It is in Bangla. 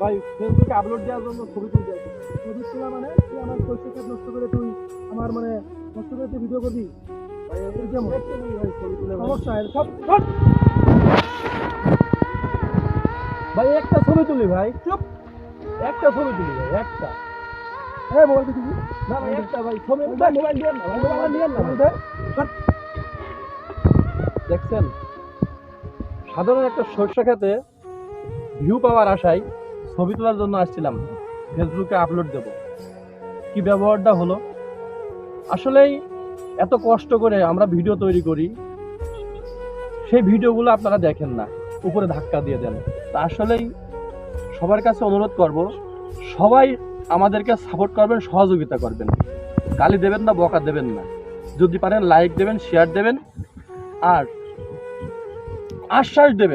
ভাই ফেসবুকে আপলোড দেওয়ার জন্য ছবি তুলতে আসি। ছবি তোলা মানে তুই আমার শৈশব নষ্ট করে তুই আমার মানে নষ্ট করে তুই ভিডিও করবি ভাই? এই কেমন ভাই ছবি তুলে সমস্যা সব ভাই একটা ছবি তুলি ভাই, চুপ, একটা ছবি তুলি ভাই, একটা। হ্যাঁ মোবাইল দিবি না ভাই, একটা ভাই ছবি মোবাইল দিয়ে না ভাই, মোবাইল দিয়ে না ভাই। দেখছেন, সাধারণ একটা সরষে খেতে ভিউ পাওয়ার আশায় ছবি তোলার জন্য আসছিলাম, ফেসবুকে আপলোড দেব। কি ব্যবহারটা হলো! আসলেই এত কষ্ট করে আমরা ভিডিও তৈরি করি, সেই ভিডিওগুলো আপনারা দেখেন না, উপরে ধাক্কা দিয়ে দেন। তা আসলেই সবার কাছে অনুরোধ করব, সবাই আমাদেরকে সাপোর্ট করবেন, সহযোগিতা করবেন, গালি দেবেন না, বকা দেবেন না। যদি পারেন লাইক দেবেন, শেয়ার দেবেন, আর আশ্বাস দেবেন।